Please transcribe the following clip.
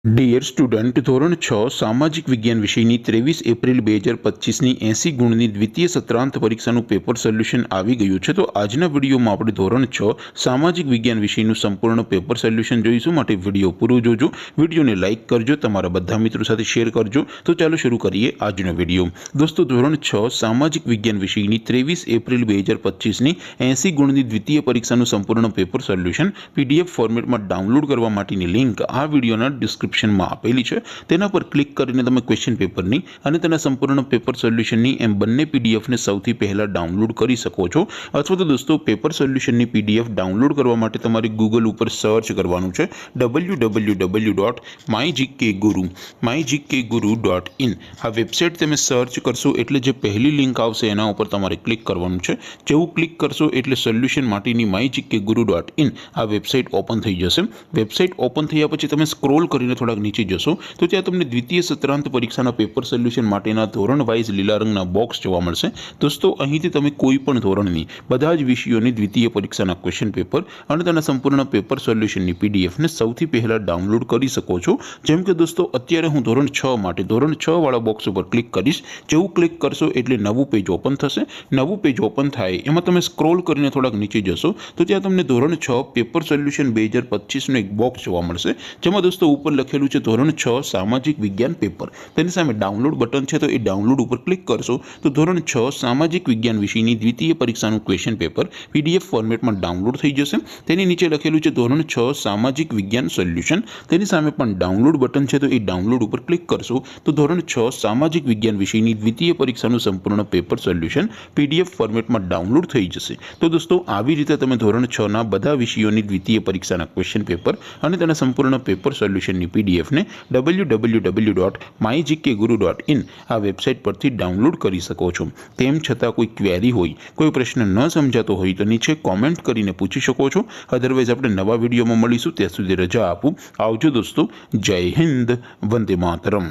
Dear student, ધોરણ 6 સામાજિક વિજ્ઞાન વિષયની 23 એપ્રિલ 2025ની 80 ગુણની દ્વિતીય સત્રાંત પરીક્ષાનું પેપર સોલ્યુશન આવી ગયું છે। તો આજના વિડીયોમાં આપણે ધોરણ 6 સામાજિક વિજ્ઞાન વિષયનું સંપૂર્ણ પેપર સોલ્યુશન જોઈશું। માટે વિડીયો પૂરો જોજો, વિડીયોને લાઇક કરજો, તમારા બધા મિત્રો સાથે શેર કરજો। તો ચાલો શરૂ કરીએ આજનો વિડીયો। દોસ્તો, ધોરણ 6 સામાજિક વિજ્ઞાન વિષયની 23 એપ્રિલ 2025ની 80 ગુણની દ્વિતીય પરીક્ષાનું સંપૂર્ણ પેપર સોલ્યુશન PDF ફોર્મેટમાં ડાઉનલોડ કરવા માટેની લિંક આ વિડીયોના ડિસ્ક્રિપ્શન માં આપેલી છે। તેના પર ક્લિક કરીને તમે ક્વેશ્ચન પેપરની અને તેના સંપૂર્ણ પેપર સોલ્યુશનની એમ બંને PDF ને સૌથી પહેલા ડાઉનલોડ કરી શકો છો। અથવા તો દોસ્તો, પેપર સોલ્યુશનની PDF ડાઉનલોડ કરવા માટે તમારે ગૂગલ ઉપર સર્ચ કરવાનું છે www.mygkguru.in। આ વેબસાઇટ તમે સર્ચ કરશો એટલે જે પહેલી લિંક આવશે એના ઉપર તમારે ક્લિક કરવાનું છે। જેવું ક્લિક કરશો એટલે સોલ્યુશન માટેની mygkguru.in આ વેબસાઇટ ઓપન થઈ જશે। વેબસાઇટ ઓપન થયા પછી તમે સ્ક્રોલ કરીને થોડાક નીચે જશો તો ત્યાં તમને દ્વિતીય સત્રાંત પરીક્ષાના પેપર સોલ્યુશન માટેના ધોરણ વાઇઝ લીલા રંગના બોક્સ જોવા મળશે। દોસ્તો, અહીંથી તમે કોઈ પણ ધોરણની બધા જ વિષયોની દ્વિતીય પરીક્ષાના ક્વેશ્ચન પેપર અને તેના સંપૂર્ણ પેપર સોલ્યુશનની PDF ને સૌથી પહેલા ડાઉનલોડ કરી શકો છો। જેમ કે દોસ્તો, અત્યારે હું ધોરણ 6 માટે ધોરણ 6 વાળા બોક્સ ઉપર ક્લિક કરીશ। જેવું ક્લિક કરશો એટલે નવું પેજ ઓપન થશે। નવું પેજ ઓપન થાય એમાં તમે સ્ક્રોલ કરીને થોડાક નીચે જશો તો ત્યાં તમને ધોરણ 6 પેપર સોલ્યુશન 2025નું એક બોક્સ જોવા મળશે। જેમાં દોસ્તો ઉપર લખેલું છે ધોરણ 6 સામાજિક વિજ્ઞાન પેપર। તેની સામે ડાઉનલોડ બટન છે, તો એ ડાઉનલોડ ઉપર ક્લિક કરશો તો ધોરણ 6 સામાજિક વિજ્ઞાન વિષયની દ્વિતીય પરીક્ષાનું ક્વેશ્ચન પેપર PDF ફોર્મેટમાં ડાઉનલોડ થઈ જશે। તેની નીચે લખેલું છે ધોરણ 6 સામાજિક વિજ્ઞાન સોલ્યુશન। તેની સામે પણ ડાઉનલોડ બટન છે, તો એ ડાઉનલોડ ઉપર ક્લિક કરશો તો ધોરણ 6 સામાજિક વિજ્ઞાન વિષયની દ્વિતીય પરીક્ષાનું સંપૂર્ણ પેપર સોલ્યુશન PDF ફોર્મેટમાં ડાઉનલોડ થઈ જશે। તો દોસ્તો, આવી રીતે તમે ધોરણ 6 ના બધા વિષયોની દ્વિતીય પરીક્ષાના ક્વેશ્ચન પેપર અને તેના સંપૂર્ણ પેપર સોલ્યુશનની PDF ને www.mygkguru.in આ વેબસાઇટ પરથી ડાઉનલોડ કરી શકો છો। તેમ છતાં કોઈ ક્વેરી હોય, કોઈ પ્રશ્ન ન સમજાતો હોય તો નીચે કોમેન્ટ કરીને પૂછી શકો છો। અધરવાઇઝ આપણે નવા વિડીયોમાં મળીશું। ત્યાં સુધી રજા આપું। આવજો દોસ્તો। જય હિન્દ, વંદે માતરમ।